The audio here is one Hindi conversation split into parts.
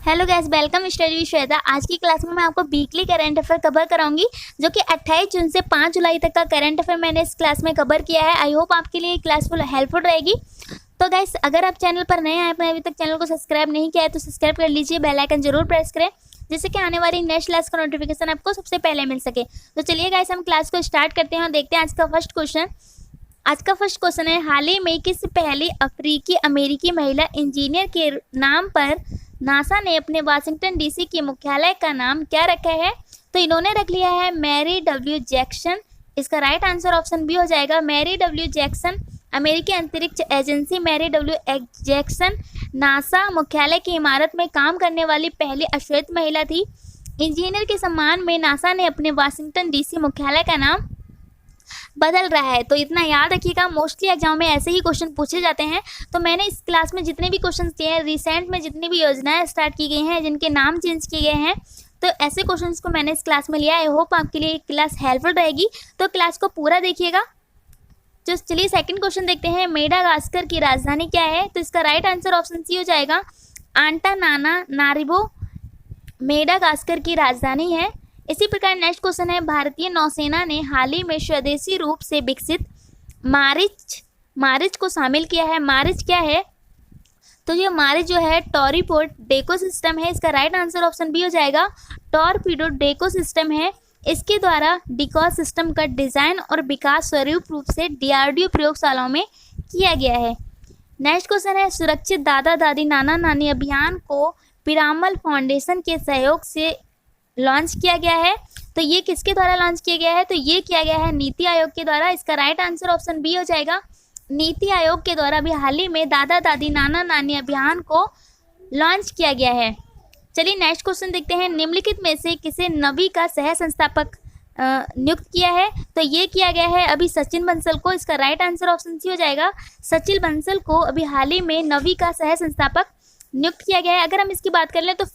Hello guys, welcome study with Shweta. आज की क्लास में मैं आपको वीकली करंट अफेयर कवर कराऊंगी, जो कि 28 जून से 5 जुलाई तक का करंट अफेयर मैंने इस क्लास में कवर किया है। आई होप आपके लिए क्लास फुल हेल्पफुल रहेगी। तो गाइस, अगर आप चैनल पर नए आए, आपने अभी तक चैनल को सब्सक्राइब नहीं किया है तो सब्सक्राइब कर लीजिए, बेल आइकन जरूर प्रेस करें, जिससे कि आने वाली नेक्स्ट क्लास का नोटिफिकेशन आपको सबसे पहले मिल सके। तो चलिए गाइस, हम क्लास को स्टार्ट करते हैं और देखते हैं आज का फर्स्ट क्वेश्चन है, हाल ही में किस पहली अफ्रीकी अमेरिकी महिला इंजीनियर के नाम पर नासा ने अपने वाशिंगटन डीसी के मुख्यालय का नाम क्या रखा है? तो इन्होंने रख लिया है मैरी डब्ल्यू जैक्सन। इसका राइट आंसर ऑप्शन बी हो जाएगा, मैरी डब्ल्यू जैक्सन। अमेरिकी अंतरिक्ष agency Mary W Jackson NASA मुख्यालय की इमारत में काम करने वाली पहली अश्वेत महिला थी। इंजीनियर के सम्मान में नासा ने अपने वाशिंगटन डीसी मुख्यालय का नाम बदल रहा है। तो इतना याद रखिएगा, मोस्टली एग्जाम में ऐसे ही क्वेश्चन पूछे जाते हैं। तो मैंने इस क्लास में जितने भी क्वेश्चन किए हैं, रिसेंट में जितनी भी योजनाएं स्टार्ट की गई हैं जिनके नाम चेंज किए गए हैं, तो ऐसे क्वेश्चंस को मैंने इस क्लास में लिया। आई होप आपके लिए क्लास हेल्पफुल रहेगी, तो क्लास को पूरा देखिएगा। तो चलिए सेकंड क्वेश्चन देखते हैं, मेडागास्कर की राजधानी क्या है? तो इसका राइट आंसर ऑप्शन सी हो जाएगा, आंटानानारिवो मेडागास्कर की राजधानी है। इसी प्रकार नेक्स्ट क्वेश्चन है, भारतीय नौसेना ने हाल ही में स्वदेशी रूप से विकसित मारिच को शामिल किया है। मारिच क्या है? तो ये मारिच जो है टॉरीपोड डेको सिस्टम है। इसका राइट आंसर ऑप्शन बी हो जाएगा, टॉरपीडो डेको सिस्टम है। इसके द्वारा डिकॉस सिस्टम का डिजाइन और विकास स्वरूप रूप से डीआरडीओ प्रयोगशालाओं में किया गया है। नेक्स्ट क्वेश्चन है, सुरक्षित दादा दादी नाना नानी अभियान को पिरामल फाउंडेशन के सहयोग से लॉन्च किया गया है। तो ये किसके द्वारा लॉन्च किया गया है? तो ये किया गया है नीति आयोग के द्वारा। इसका राइट आंसर ऑप्शन बी हो जाएगा, नीति आयोग के द्वारा भी हाल ही में दादा दादी नाना नानी अभियान को लॉन्च किया गया है। चलिए नेक्स्ट क्वेश्चन देखते हैं, निम्नलिखित में से किसे नवी का सह संस्थापक नियुक्त किया है? तो ये किया गया है अभी सचिन बंसल को। इसका राइट आंसर ऑप्शन सी हो जाएगा, सचिन बंसल को अभी हाल ही में नवी का सह संस्थापक नियुक्त किया गया है। अगर हम इसकी बात कर लें तो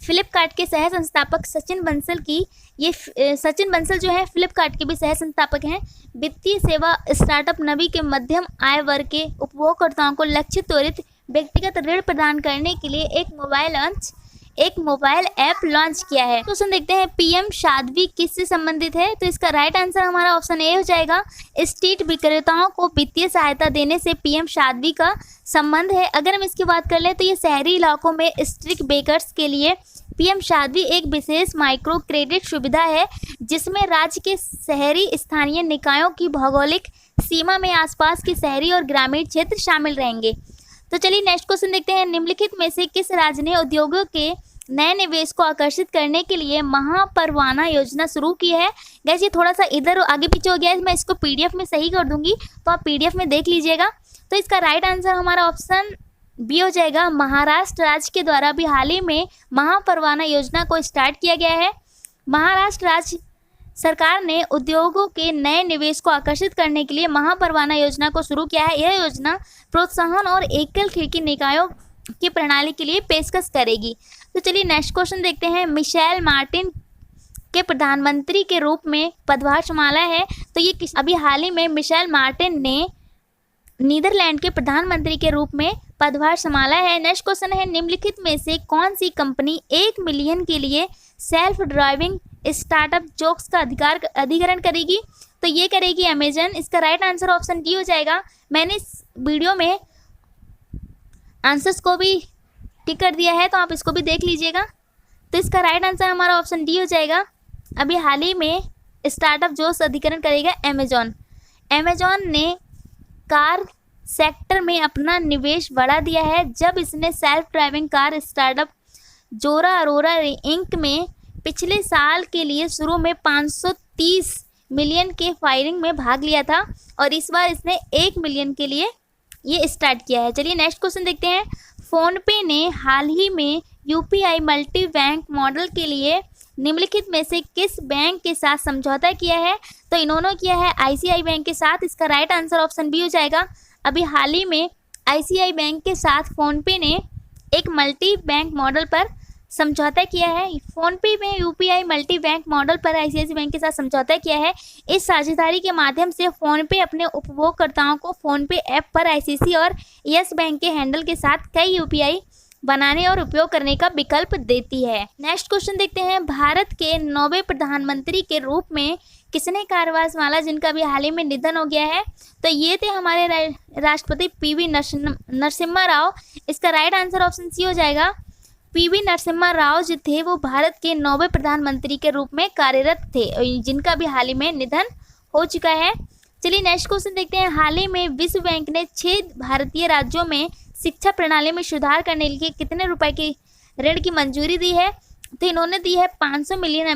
फ्लिपकार्ट के सह संस्थापक सचिन बंसल जो है फ्लिपकार्ट के भी सह संस्थापक हैं। वित्तीय सेवा स्टार्टअप नवी के मध्यम आय वर्ग के उपभोक्ताओं को लक्षित त्वरित व्यक्तिगत ऋण प्रदान करने के लिए एक मोबाइल ऐप लॉन्च किया है। क्वेश्चन देखते हैं, पीएम शादवी किससे संबंधित है? तो इसका राइट आंसर हमारा ऑप्शन ए हो जाएगा, स्ट्रीट विक्रेताओं को वित्तीय सहायता देने से पीएम शादवी का संबंध है। अगर हम इसकी बात कर लें तो ये शहरी इलाकों में स्ट्रीट बेकर्स के लिए पीएम शादवी एक विशेष माइक्रो क्रेडिट सुविधा है, जिसमें राज्य के शहरी स्थानीय निकायों की भौगोलिक सीमा में आसपास के शहरी और ग्रामीण क्षेत्र शामिल रहेंगे। तो चलिए नेक्स्ट क्वेश्चन देखते हैं, निम्नलिखित में से किस राज्य ने उद्योगों के नए निवेश को आकर्षित करने के लिए महापरवाना योजना शुरू की है? गैस ये थोड़ा सा इधर आगे पीछे हो गया है, मैं इसको पीडीएफ में सही कर दूंगी, तो आप पीडीएफ में देख लीजिएगा। तो इसका राइट आंसर हमारा ऑप्शन बी हो जाएगा, महाराष्ट्र राज्य के द्वारा भी हाल ही में महापरवाना योजना को स्टार्ट किया गया है। महाराष्ट्र राज्य सरकार ने उद्योगों के नए निवेश को आकर्षित करने के लिए महापरवाना योजना को शुरू किया है। यह योजना प्रोत्साहन और एकल खिड़की निकायों की प्रणाली के लिए पेशकश करेगी। तो चलिए नेक्स्ट क्वेश्चन देखते हैं, मिशेल मार्टिन के प्रधानमंत्री के रूप में पदभार संभाला है। तो ये अभी हाल ही में मिशेल मार्टिन ने नीदरलैंड के प्रधानमंत्री के रूप में पदभार संभाला है। नेक्स्ट क्वेश्चन है, निम्नलिखित में से कौन सी कंपनी 1 मिलियन के लिए सेल्फ ड्राइविंग स्टार्टअप जोक्स का अधिग्रहण करेगी? तो ये करेगी अमेजन। इसका राइट आंसर ऑप्शन डी हो जाएगा। मैंने इस वीडियो में आंसर्स को भी टिक कर दिया है, तो आप इसको भी देख लीजिएगा। तो इसका राइट आंसर हमारा ऑप्शन डी हो जाएगा, अभी हाल ही में स्टार्टअप जोक्स अधिग्रहण करेगा अमेजॉन ने कार सेक्टर में अपना निवेश बढ़ा दिया है, जब इसने सेल्फ ड्राइविंग कार स्टार्टअप जोरा अरोरा इंक में पिछले साल के लिए शुरू में 530 मिलियन के फायरिंग में भाग लिया था, और इस बार इसने 1 मिलियन के लिए ये स्टार्ट किया है। चलिए नेक्स्ट क्वेश्चन देखते हैं, फोनपे ने हाल ही में यूपीआई मल्टी बैंक मॉडल के लिए निम्नलिखित में से किस बैंक के साथ समझौता किया है? तो इन्होंने किया है आईसीआई बैंक के साथ। इसका राइट आंसर ऑप्शन बी हो जाएगा, अभी हाल ही में आईसीआई बैंक के साथ फोनपे ने एक मल्टी बैंक मॉडल पर समझौता किया है। फोनपे में यूपीआई मल्टी बैंक मॉडल पर आईसीआईसीआई बैंक के साथ समझौता किया है। इस साझेदारी के माध्यम से फोनपे अपने उपभोक्ताओं को फोनपे ऐप पर आईसीआईसीआई और यस बैंक के हैंडल के साथ कई यूपीआई बनाने और उपयोग करने का विकल्प देती है। नेक्स्ट क्वेश्चन देखते हैं, भारत के 9वें प्रधानमंत्री के रूप में किसने कार्यभार संभाला जिनका भी हाल ही में निधन हो गया है? तो ये थे हमारे राष्ट्रपति पीवी नरसिम्हा राव। इसका राइट आंसर ऑप्शन सी हो जाएगा। पीवी नरसिम्हा राव जो थे वो भारत के 9वें प्रधानमंत्री के रूप में कार्यरत थे, जिनका भी हाल ही में निधन हो चुका है। चलिए नेक्स्ट क्वेश्चन देखते हैं, हाल ही में विश्व बैंक ने 6 भारतीय राज्यों में शिक्षा प्रणाली में सुधार करने के लिए कितने रुपए की ऋण की मंजूरी दी है? तो इन्होंने दी है 500 मिलियन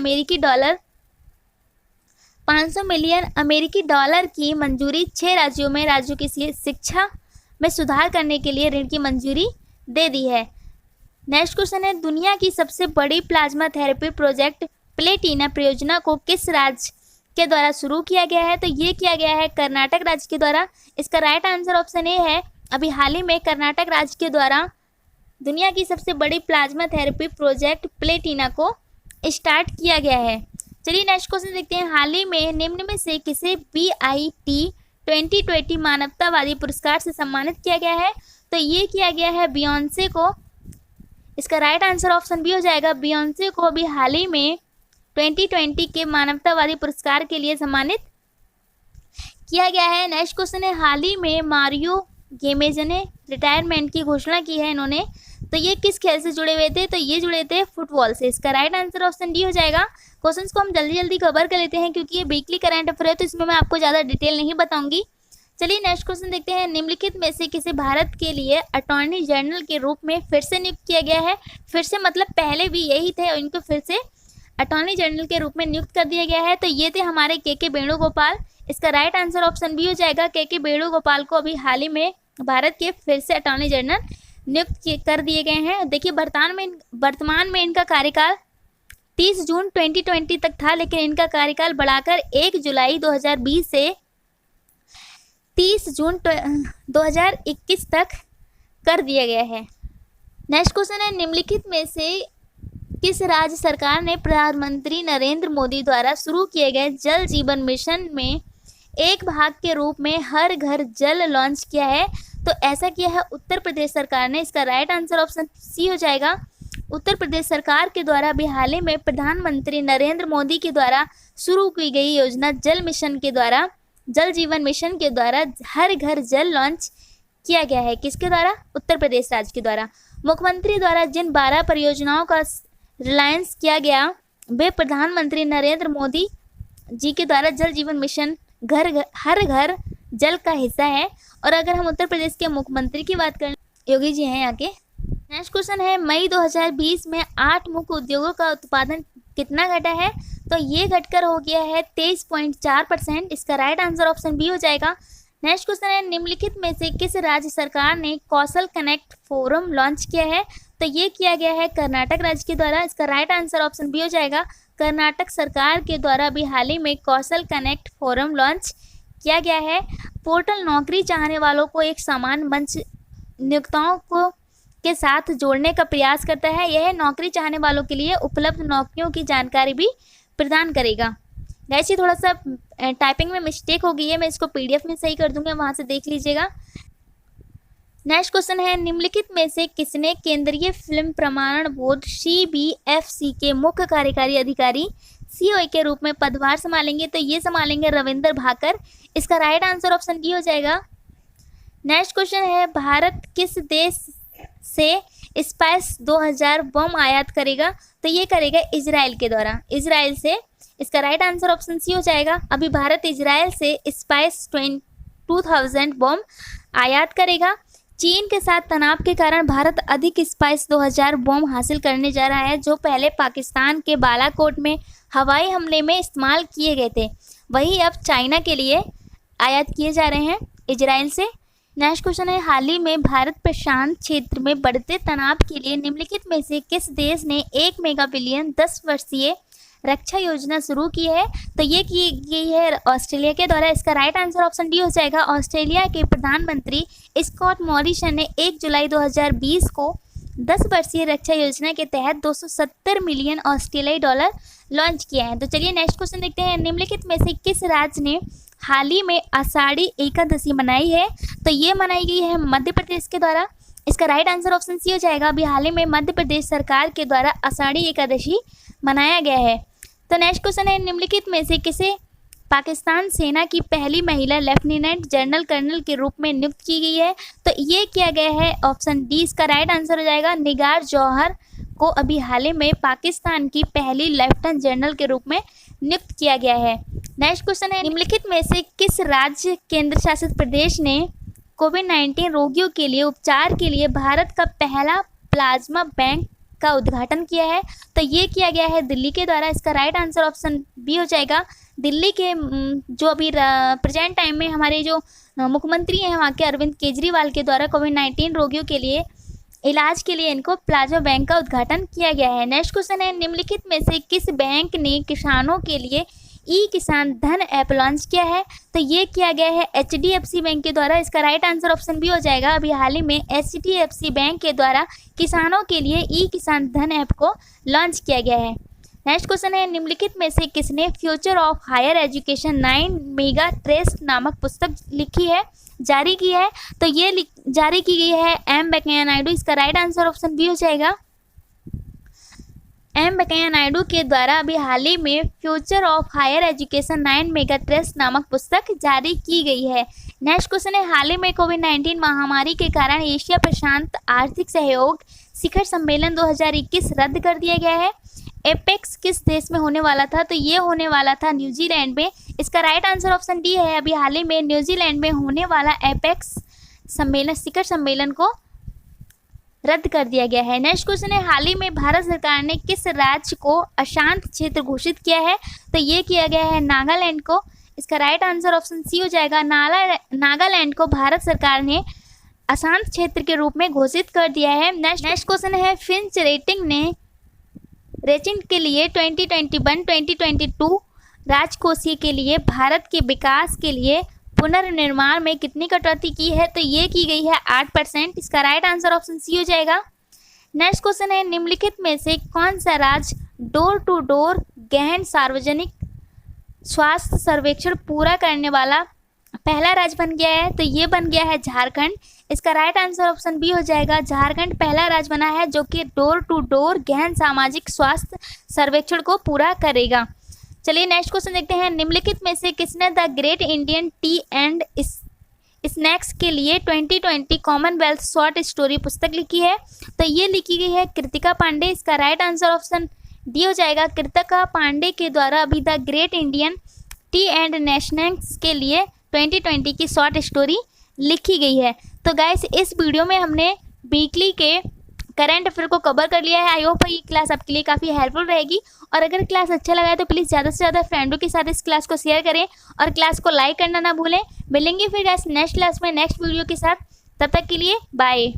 अमेरिकी डॉलर की मंजूरी 6 राज्यों की शिक्षा में सुधार करने के लिए ऋण की मंजूरी दे दी है। नेक्स्ट क्वेश्चन है, दुनिया की सबसे बड़ी प्लाज्मा थेरेपी प्रोजेक्ट प्लेटिना परियोजना को किस राज्य के द्वारा शुरू किया गया है? तो ये किया गया है कर्नाटक राज्य के द्वारा। इसका राइट आंसर ऑप्शन ए है। अभी हाल ही में कर्नाटक राज्य के द्वारा दुनिया की सबसे बड़ी प्लाज्मा थेरेपी प्रोजेक्ट प्लेटिना को स्टार्ट किया गया है। चलिए नेक्स्ट क्वेश्चन देखते हैं, हाल ही में निम्न में से किसे BIT 2020 मानवतावादी पुरस्कार से सम्मानित किया गया है? तो ये किया गया है बियॉन्से को। इसका राइट आंसर ऑप्शन बी हो जाएगा। बियॉन्से को अभी हाल ही में 2020 के मानवतावादी पुरस्कार के लिए सम्मानित किया गया है। नेक्स्ट क्वेश्चन है, हाल ही में मारियो गेमेज ने रिटायरमेंट की घोषणा की है इन्होंने, तो ये किस खेल से जुड़े हुए थे? तो ये जुड़े थे फुटबॉल से। इसका राइट आंसर ऑप्शन डी हो जाएगा। क्वेश्चंस को हम जल्दी जल्दी कवर कर लेते हैं क्योंकि ये वीकली करंट अफेयर है, तो इसमें मैं आपको ज़्यादा डिटेल नहीं बताऊंगी। चलिए नेक्स्ट क्वेश्चन देखते हैं, निम्नलिखित में से किसे भारत के लिए अटॉर्नी जनरल के रूप में फिर से नियुक्त किया गया है? फिर से मतलब पहले भी यही थे और इनको फिर से अटॉर्नी जनरल के रूप में नियुक्त कर दिया गया है। तो ये थे हमारे के वेणुगोपाल। इसका राइट आंसर ऑप्शन बी हो जाएगा। के वेणुगोपाल को अभी हाल ही में भारत के फिर से अटॉर्नी जनरल नियुक्त कर दिए गए हैं। देखिए वर्तमान में इनका कार्यकाल 30 जून 2020 तक था, लेकिन इनका कार्यकाल बढ़ाकर 1 जुलाई 2020 से 30 जून 2021 तक कर दिया गया है। नेक्स्ट क्वेश्चन है, निम्नलिखित में से किस राज्य सरकार ने प्रधानमंत्री नरेंद्र मोदी द्वारा शुरू किए गए जल जीवन मिशन में एक भाग के रूप में हर घर जल लॉन्च किया है? तो ऐसा किया है उत्तर प्रदेश सरकार ने। इसका राइट आंसर ऑप्शन सी हो जाएगा। उत्तर प्रदेश सरकार के द्वारा भी हाल ही में प्रधानमंत्री नरेंद्र मोदी के द्वारा शुरू की गई योजना जल जीवन मिशन के द्वारा हर घर जल लॉन्च किया गया है। किसके द्वारा? उत्तर प्रदेश राज्य के द्वारा। मुख्यमंत्री द्वारा जिन 12 परियोजनाओं का रिलायंस किया गया वे प्रधानमंत्री नरेंद्र मोदी जी के द्वारा जल जीवन मिशन हर घर जल का हिस्सा है। और अगर हम उत्तर प्रदेश के मुख्यमंत्री की बात करें, योगी जी हैं यहाँ के। नेक्स्ट क्वेश्चन है, मई 2020 में 8 मुख्य उद्योगों का उत्पादन कितना घटा है? तो ये घटकर हो गया है 23.4%। इसका राइट आंसर ऑप्शन बी हो जाएगा। नेक्स्ट क्वेश्चन है, निम्नलिखित में से किस राज्य सरकार ने कौशल कनेक्ट फोरम लॉन्च किया है? तो ये किया गया है कर्नाटक राज्य के द्वारा। इसका राइट आंसर ऑप्शन बी हो जाएगा। कर्नाटक सरकार के द्वारा भी हाल ही में कौशल कनेक्ट फोरम लॉन्च किया गया है। पोर्टल नौकरी चाहने वालों को एक समान मंच नियोक्ताओं को के साथ जोड़ने का प्रयास करता है। यह नौकरी चाहने वालों के लिए उपलब्ध नौकरियों की जानकारी भी प्रदान करेगा। वैसे थोड़ा सा टाइपिंग में मिस्टेक हो गई है, मैं इसको PDF में सही कर दूंगा, वहाँ से देख लीजिएगा। नेक्स्ट क्वेश्चन है, निम्नलिखित में से किसने केंद्रीय फिल्म प्रमाणन बोर्ड CBFC के मुख्य कार्यकारी अधिकारी COA के रूप में पदभार संभालेंगे? तो ये संभालेंगे रविंद्र भाकर। इसका राइट आंसर ऑप्शन डी हो जाएगा। नेक्स्ट क्वेश्चन है, भारत किस देश से स्पाइस 2000 बम आयात करेगा? तो ये करेगा इजराइल के द्वारा, इजराइल से। इसका राइट आंसर ऑप्शन सी हो जाएगा। अभी भारत इजराइल से स्पाइस 2000 बम आयात करेगा। चीन के साथ तनाव के कारण भारत अधिक स्पाइस 2000 बम हासिल करने जा रहा है, जो पहले पाकिस्तान के बालाकोट में हवाई हमले में इस्तेमाल किए गए थे, वही अब चाइना के लिए आयात किए जा रहे हैं इजराइल से। नेक्स्ट क्वेश्चन है, हाल ही में भारत प्रशांत क्षेत्र में बढ़ते तनाव के लिए निम्नलिखित में से किस देश ने 1 मेगा बिलियन 10 वर्षीय रक्षा योजना शुरू की है? तो ये की गई है ऑस्ट्रेलिया के द्वारा। इसका राइट आंसर ऑप्शन डी हो जाएगा। ऑस्ट्रेलिया के प्रधानमंत्री स्कॉट मॉरिसन ने 1 जुलाई 2020 को 10 वर्षीय रक्षा योजना के तहत 270 मिलियन ऑस्ट्रेलियाई डॉलर लॉन्च किया है। तो चलिए नेक्स्ट क्वेश्चन देखते हैं, निम्नलिखित में से किस राज्य ने हाल ही में आषाढ़ी एकादशी मनाई है? तो ये मनाई गई है मध्य प्रदेश के द्वारा। इसका राइट आंसर ऑप्शन सी हो जाएगा। अभी हाल ही में मध्य प्रदेश सरकार के द्वारा आषाढ़ी एकादशी मनाया गया है। तो नेक्स्ट क्वेश्चन है, निम्नलिखित में से किसे पाकिस्तान सेना की पहली महिला लेफ्टिनेंट जनरल कर्नल के रूप में नियुक्त की गई है? तो ये किया गया है ऑप्शन डी, इसका राइट आंसर हो जाएगा। निगार जौहर को अभी हाल ही में पाकिस्तान की पहली लेफ्टिनेंट जनरल के रूप में नियुक्त किया गया है। नेक्स्ट क्वेश्चन है, निम्नलिखित में से किस राज्य केंद्र शासित प्रदेश ने कोविड-19 रोगियों के लिए उपचार के लिए भारत का पहला प्लाज्मा बैंक का उद्घाटन किया है? तो ये किया गया है दिल्ली के द्वारा। इसका राइट आंसर ऑप्शन बी हो जाएगा। दिल्ली के जो अभी प्रेजेंट टाइम में हमारे जो मुख्यमंत्री हैं वहाँ के अरविंद केजरीवाल के द्वारा कोविड-19 रोगियों के लिए इलाज के लिए इनको प्लाज्मा बैंक का उद्घाटन किया गया है। नेक्स्ट क्वेश्चन है, निम्नलिखित में से किस बैंक ने किसानों के लिए ई किसान धन ऐप लॉन्च किया है? तो ये किया गया है HDFC बैंक के द्वारा। इसका राइट आंसर ऑप्शन बी हो जाएगा। अभी हाल ही में HDFC बैंक के द्वारा किसानों के लिए ई किसान धन ऐप को लॉन्च किया गया है। नेक्स्ट क्वेश्चन है, निम्नलिखित में से किसने future of higher education 9 mega trust नामक पुस्तक लिखी है, जारी की है? तो ये जारी की गई है एम वेंकैया नायडू। इसका राइट आंसर ऑप्शन बी हो जाएगा। एम वेंकैया नायडू के द्वारा अभी हाल ही में future of higher education 9 mega trust नामक पुस्तक जारी की गई है। नेक्स्ट क्वेश्चन है, हाल ही में कोविड-19 महामारी के कारण एशिया प्रशांत आर्थिक सहयोग शिखर सम्मेलन 2021 रद्द कर दिया गया है। एपेक्स किस देश में होने वाला था? तो ये होने वाला था न्यूजीलैंड में। इसका राइट आंसर ऑप्शन डी है। अभी हाल ही में न्यूजीलैंड में होने वाला एपेक्स सम्मेलन शिखर सम्मेलन को रद्द कर दिया गया है। नेक्स्ट क्वेश्चन है, हाल ही में भारत सरकार ने किस राज्य को अशांत क्षेत्र घोषित किया है? तो ये किया गया है नागालैंड को। इसका राइट आंसर ऑप्शन सी हो जाएगा। नागालैंड को भारत सरकार ने अशांत क्षेत्र के रूप में घोषित कर दिया है। नेक्स्ट क्वेश्चन है, फिंच रेटिंग ने रेटिंग के लिए 2021-2022 राजकोषीय के लिए भारत के विकास के लिए पुनर्निर्माण में कितनी कटौती की है? तो ये की गई है 8%। इसका राइट आंसर ऑप्शन सी हो जाएगा। नेक्स्ट क्वेश्चन है, निम्नलिखित में से कौन सा राज्य डोर टू डोर गहन सार्वजनिक स्वास्थ्य सर्वेक्षण पूरा करने वाला पहला राज्य बन गया है? तो ये बन गया है झारखंड। इसका राइट आंसर ऑप्शन बी हो जाएगा। झारखंड पहला राज्य बना है जो कि डोर टू डोर गहन सामाजिक स्वास्थ्य सर्वेक्षण को पूरा करेगा। चलिए नेक्स्ट क्वेश्चन देखते हैं, निम्नलिखित में से किसने the great Indian T and snacks के लिए 2020 कॉमनवेल्थ शॉर्ट स्टोरी पुस्तक लिखी है? तो ये लिखी गई है कृतिका पांडे। इसका राइट आंसर ऑप्शन डी हो जाएगा। कृतिका पांडे के द्वारा अभी the great Indian T and snacks के लिए 2020 की शॉर्ट स्टोरी लिखी गई है। तो गाइस, इस वीडियो में हमने वीकली के करंट अफेयर को कवर कर लिया है। आई होप ये क्लास आपके लिए काफ़ी हेल्पफुल रहेगी। और अगर क्लास अच्छा लगा है तो प्लीज़ ज़्यादा से ज़्यादा फ्रेंडों के साथ इस क्लास को शेयर करें और क्लास को लाइक करना ना भूलें। मिलेंगे फिर गाइस नेक्स्ट क्लास में नेक्स्ट वीडियो के साथ। तब तक के लिए बाय।